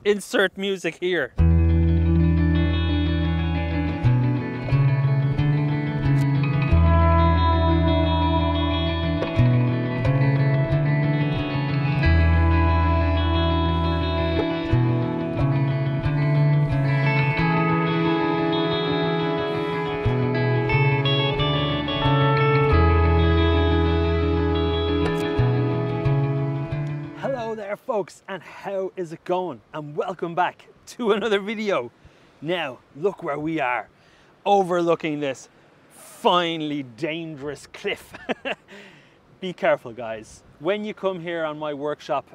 Insert music here. Hello there folks, and how is it going? And welcome back to another video. Now look where we are, overlooking this finely dangerous cliff. Be careful guys. When you come here on my workshop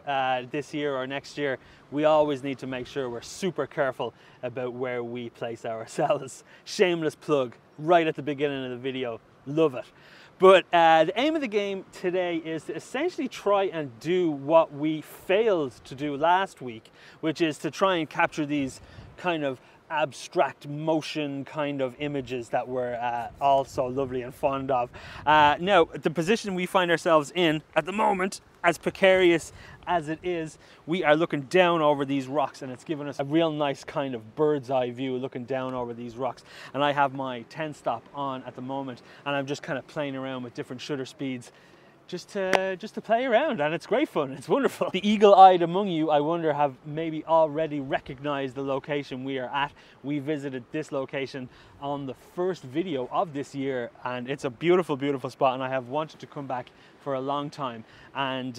this year or next year, we always need to make sure we're super careful about where we place ourselves. Shameless plug right at the beginning of the video, love it. But the aim of the game today is to essentially try and do what we failed to do last week, which is to try and capture these kind of abstract motion kind of images that we're all so lovely and fond of. Now, the position we find ourselves in at the moment, as precarious as it is, we are looking down over these rocks, and it's given us a real nice kind of bird's eye view looking down over these rocks. And I have my 10 stop on at the moment, and I'm just kind of playing around with different shutter speeds just to play around, and it's great fun. It's wonderful. The eagle-eyed among you, I wonder, have maybe already recognized the location we are at. We visited this location on the first video of this year, and it's a beautiful, beautiful spot, and I have wanted to come back for a long time. And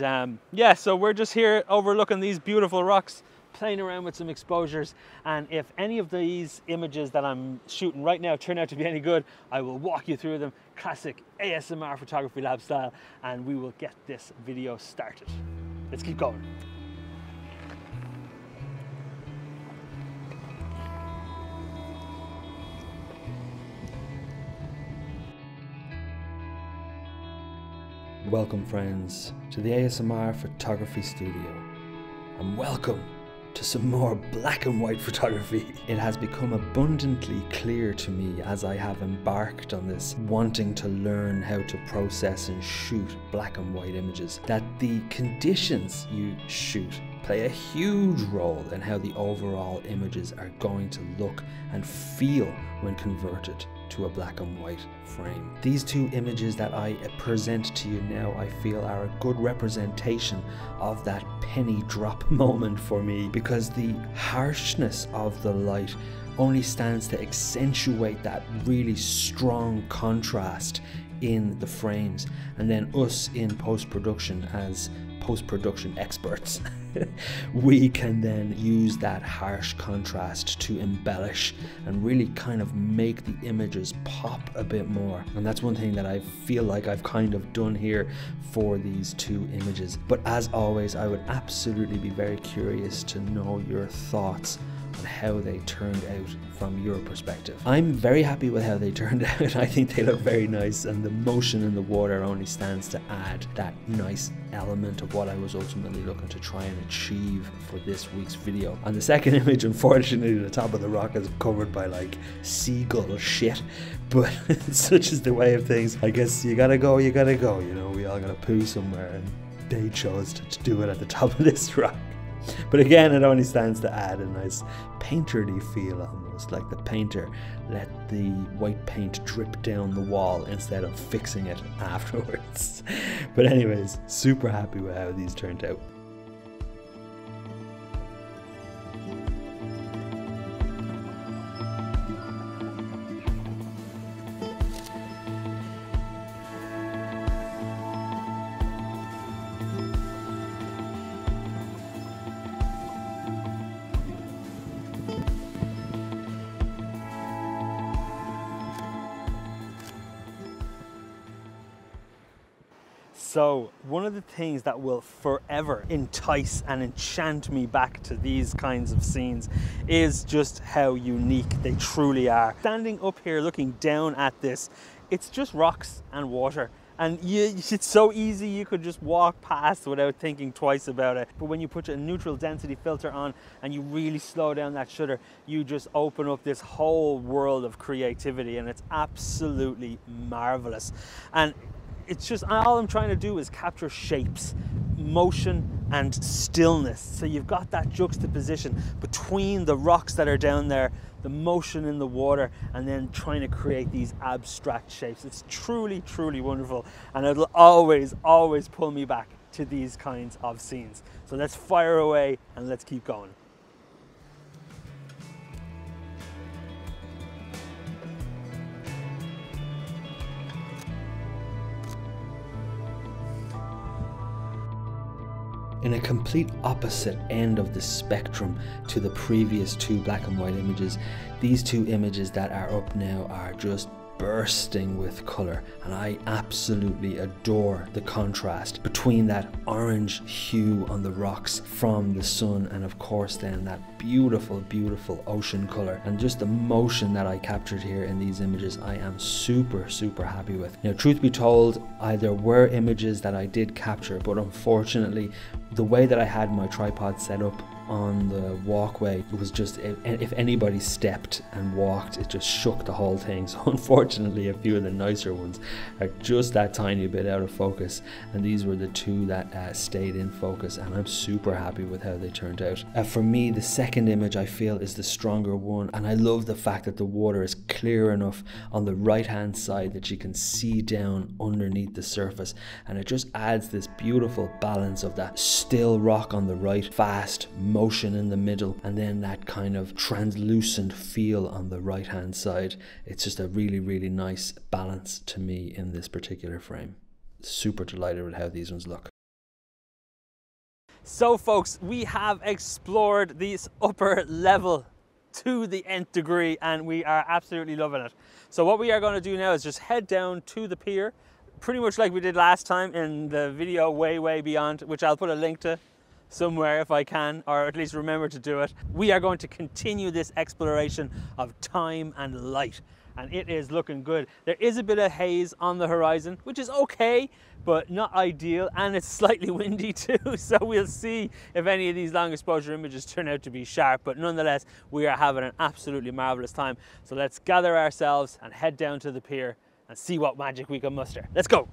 yeah, so we're just here overlooking these beautiful rocks, playing around with some exposures, and if any of these images that I'm shooting right now turn out to be any good, I will walk you through them, classic ASMR photography lab style, and we will get this video started. Let's keep going. Welcome friends to the ASMR photography studio, and welcome to some more black and white photography. It has become abundantly clear to me as I have embarked on this wanting to learn how to process and shoot black and white images that the conditions you shoot play a huge role in how the overall images are going to look and feel when converted to a black and white frame. These two images that I present to you now, I feel are a good representation of that penny drop moment for me, because the harshness of the light only stands to accentuate that really strong contrast in the frames, and then us in post-production as post-production experts we can then use that harsh contrast to embellish and really kind of make the images pop a bit more. And that's one thing that I feel like I've kind of done here for these two images. But as always, I would absolutely be very curious to know your thoughts on how they turned out from your perspective. I'm very happy with how they turned out. I think they look very nice, and the motion in the water only stands to add that nice element of what I was ultimately looking to try and achieve for this week's video. On the second image, unfortunately, the top of the rock is covered by like seagull shit, but such is the way of things. I guess you gotta go, you know, we all gotta poo somewhere, and they chose to do it at the top of this rock. But again, it only stands to add a nice painterly feel, almost like the painter let the white paint drip down the wall instead of fixing it afterwards. But anyways, super happy with how these turned out. So one of the things that will forever entice and enchant me back to these kinds of scenes is just how unique they truly are. Standing up here looking down at this, it's just rocks and water. And it's so easy, you could just walk past without thinking twice about it. But when you put a neutral density filter on and you really slow down that shutter, you just open up this whole world of creativity, and it's absolutely marvelous. And it's just, all I'm trying to do is capture shapes, motion, and stillness. So you've got that juxtaposition between the rocks that are down there, the motion in the water, and then trying to create these abstract shapes. It's truly, truly wonderful, and it'll always, always pull me back to these kinds of scenes. So let's fire away and let's keep going. In a complete opposite end of the spectrum to the previous two black and white images, these two images that are up now are just bursting with colour, and I absolutely adore the contrast between that orange hue on the rocks from the sun and of course then that beautiful, beautiful ocean colour, and just the motion that I captured here in these images I am super, super happy with. Now, truth be told, there were images that I did capture, but unfortunately the way that I had my tripod set up on the walkway, it was just, if anybody stepped and walked, it just shook the whole thing. So unfortunately a few of the nicer ones are just that tiny bit out of focus, and these were the two that stayed in focus, and I'm super happy with how they turned out. For me, the second image I feel is the stronger one, and I love the fact that the water is clear enough on the right hand side that you can see down underneath the surface, and it just adds this beautiful balance of that still rock on the right, fast motion in the middle, and then that kind of translucent feel on the right hand side. It's just a really, really nice balance to me in this particular frame. Super delighted with how these ones look. So folks, we have explored this upper level to the nth degree and we are absolutely loving it. So what we are going to do now is just head down to the pier, pretty much like we did last time in the video way beyond, which I'll put a link to somewhere if I can, or at least remember to do it. We are going to continue this exploration of time and light, and it is looking good. There is a bit of haze on the horizon, which is okay, but not ideal, and it's slightly windy too, so we'll see if any of these long exposure images turn out to be sharp, but nonetheless, we are having an absolutely marvelous time. So let's gather ourselves and head down to the pier and see what magic we can muster. Let's go!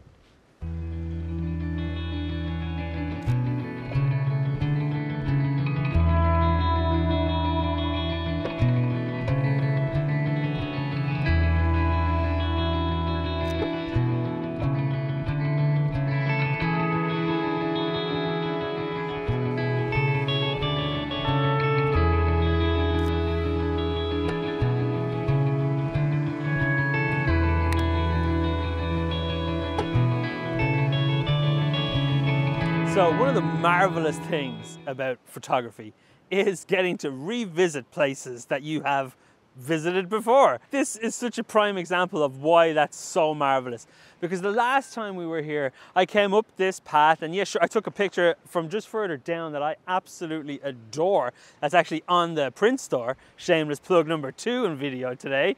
So one of the marvelous things about photography is getting to revisit places that you have visited before. This is such a prime example of why that's so marvelous, because the last time we were here I came up this path, and yes, sure, I took a picture from just further down that I absolutely adore. That's actually on the print store. Shameless plug number 2 in video today.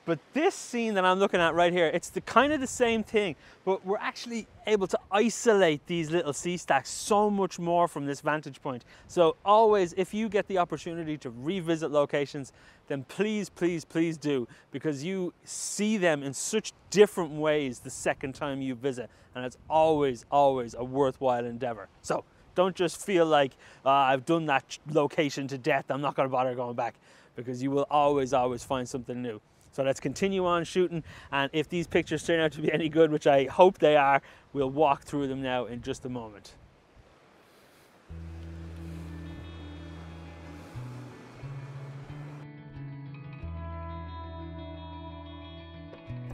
But this scene that I'm looking at right here, it's the kind of the same thing, but we're actually able to isolate these little sea stacks so much more from this vantage point. So always, if you get the opportunity to revisit locations, then please, please, please do, because you see them in such different ways the second time you visit, and it's always, always a worthwhile endeavor. So don't just feel like I've done that location to death, I'm not going to bother going back, because you will always, always find something new. So let's continue on shooting, and if these pictures turn out to be any good, which I hope they are, we'll walk through them now in just a moment.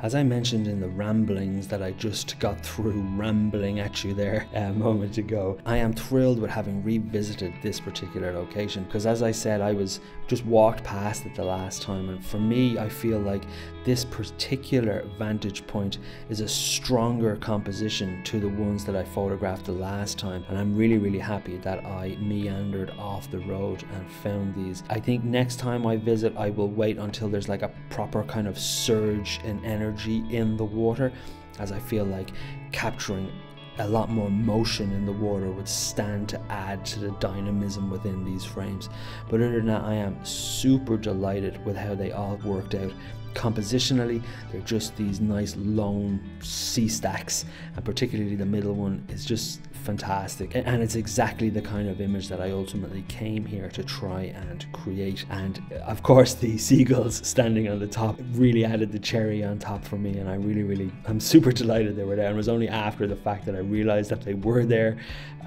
As I mentioned in the ramblings that I just got through rambling at you there a moment ago, I am thrilled with having revisited this particular location, because as I said, I was just walked past it the last time, and for me, I feel like this particular vantage point is a stronger composition to the ones that I photographed the last time, and I'm really, really happy that I meandered off the road and found these. I think next time I visit, I will wait until there's like a proper kind of surge in energy in the water, as I feel like capturing a lot more motion in the water would stand to add to the dynamism within these frames. But other than that, I am super delighted with how they all worked out. Compositionally, they're just these nice lone sea stacks, and particularly the middle one is just fantastic, and it's exactly the kind of image that I ultimately came here to try and create. And of course the seagulls standing on the top really added the cherry on top for me, and I'm super delighted they were there. And it was only after the fact that I realized that they were there,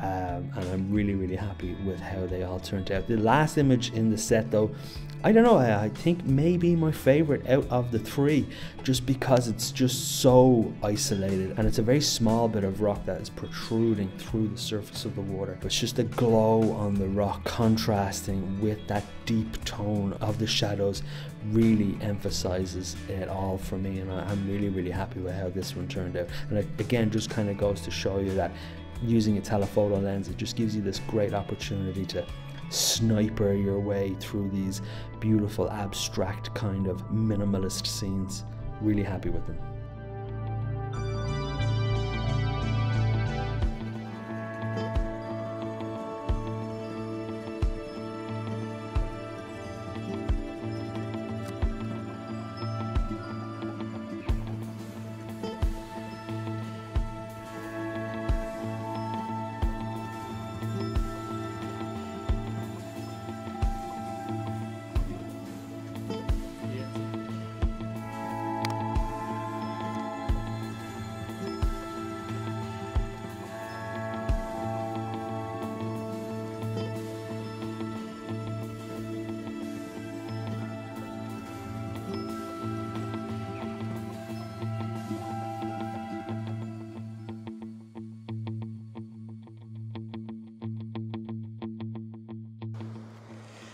and I'm really happy with how they all turned out. The last image in the set though, I don't know, I think maybe my favorite out of the three, just because it's just so isolated and it's a very small bit of rock that is protruding through the surface of the water. It's just a glow on the rock contrasting with that deep tone of the shadows really emphasizes it all for me, and I'm really happy with how this one turned out. And it again just kind of goes to show you that using a telephoto lens, it just gives you this great opportunity to sniper your way through these beautiful abstract kind of minimalist scenes. Really happy with them.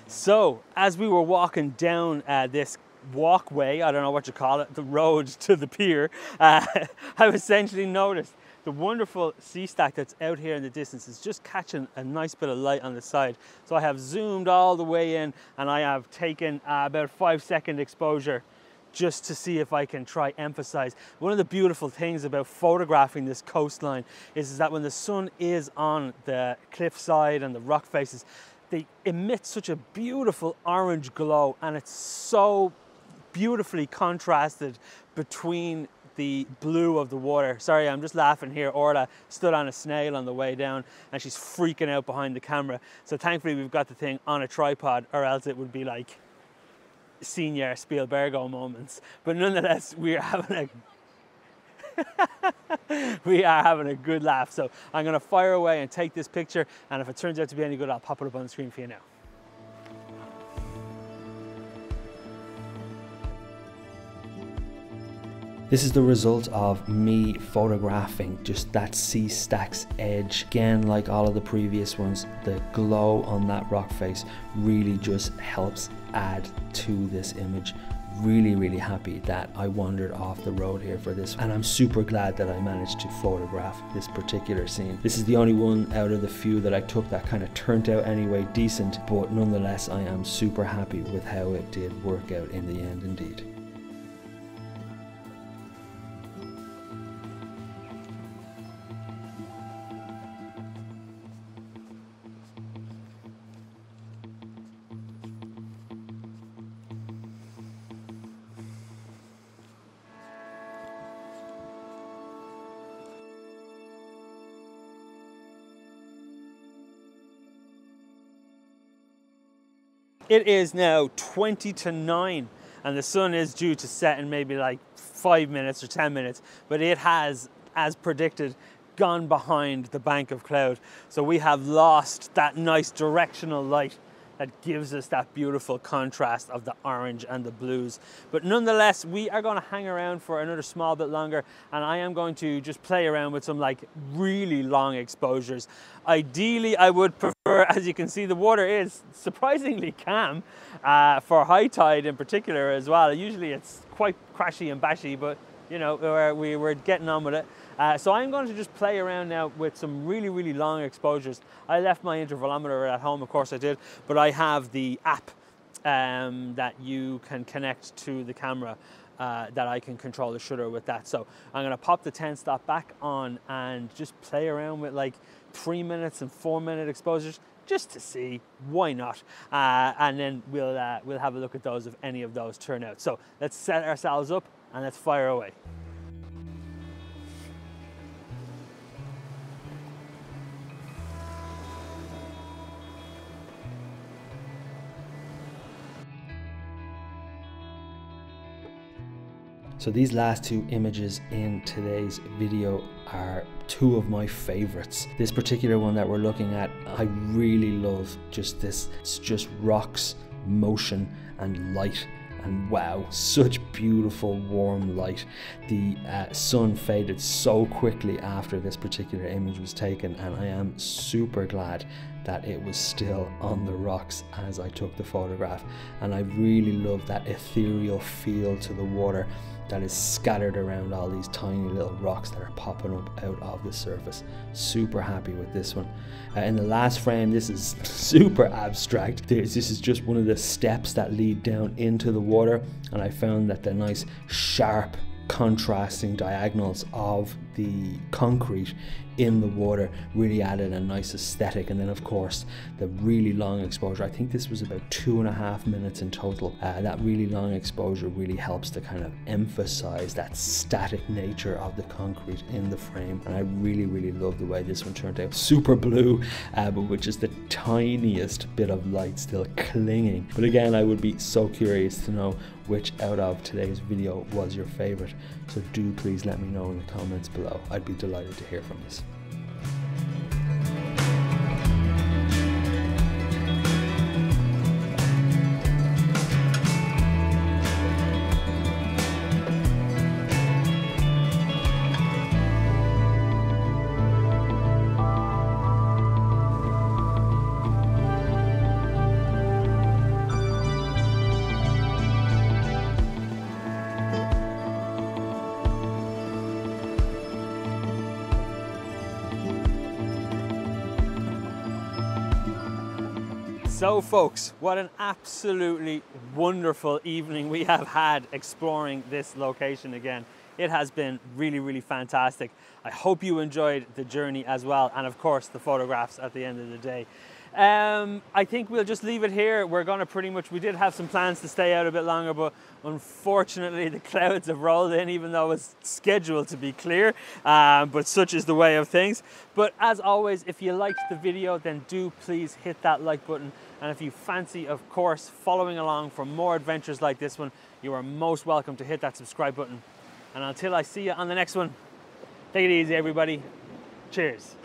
So as we were walking down this walkway, I don't know what you call it, the road to the pier, I've essentially noticed the wonderful sea stack that's out here in the distance is just catching a nice bit of light on the side. So I have zoomed all the way in and I have taken about a 5-second exposure just to see if I can try emphasize. One of the beautiful things about photographing this coastline is that when the sun is on the cliffside and the rock faces, they emit such a beautiful orange glow, and it's so beautifully contrasted between the blue of the water. Sorry, I'm just laughing here. Orla stood on a snail on the way down and she's freaking out behind the camera. So thankfully we've got the thing on a tripod, or else it would be like senior Spielbergo moments. But nonetheless, we are having a we are having a good laugh. So I'm going to fire away and take this picture, and if it turns out to be any good, I'll pop it up on the screen for you now. This is the result of me photographing just that sea stack's edge. Again, like all of the previous ones, the glow on that rock face really just helps add to this image. Really happy that I wandered off the road here for this, and I'm super glad that I managed to photograph this particular scene. This is the only one out of the few that I took that kind of turned out anyway decent, but nonetheless I am super happy with how it did work out in the end indeed. It is now 20 to 9 and the sun is due to set in maybe like 5 minutes or 10 minutes, but it has, as predicted, gone behind the bank of cloud. So we have lost that nice directional light that gives us that beautiful contrast of the orange and the blues. But nonetheless, we are going to hang around for another small bit longer, and I am going to just play around with some like really long exposures. Ideally, I would prefer, as you can see, the water is surprisingly calm for high tide in particular as well. Usually it's quite crashy and bashy, but you know, we're getting on with it. So I'm going to just play around now with some really long exposures. I left my intervalometer at home, of course I did, but I have the app that you can connect to the camera that I can control the shutter with that. So I'm going to pop the 10 stop back on and just play around with like 3 minutes and 4 minute exposures just to see why not, and then we'll have a look at those if any of those turn out. So let's set ourselves up and let's fire away. So these last two images in today's video are two of my favorites. This particular one that we're looking at, I really love just this. It's just rocks, motion and light. And wow, such beautiful warm light. The sun faded so quickly after this particular image was taken, and I am super glad that it was still on the rocks as I took the photograph. And I really love that ethereal feel to the water that is scattered around all these tiny little rocks that are popping up out of the surface. Super happy with this one. In the last frame, this is super abstract. This is just one of the steps that lead down into the water, and I found that the nice sharp contrasting diagonals of the concrete in the water really added a nice aesthetic. And then of course the really long exposure, I think this was about 2.5 minutes in total. That really long exposure really helps to kind of emphasize that static nature of the concrete in the frame, and I really love the way this one turned out. Super blue, but with just the tiniest bit of light still clinging. But again, I would be so curious to know which out of today's video was your favorite, so do please let me know in the comments below. I'd be delighted to hear from you. So folks, what an absolutely wonderful evening we have had exploring this location again. It has been really fantastic. I hope you enjoyed the journey as well, and of course the photographs at the end of the day. I think we'll just leave it here. We're gonna we did have some plans to stay out a bit longer, but unfortunately the clouds have rolled in, even though it's scheduled to be clear, but such is the way of things. But as always, if you liked the video, then do please hit that like button. And if you fancy, of course, following along for more adventures like this one, you are most welcome to hit that subscribe button. And until I see you on the next one, take it easy everybody. Cheers.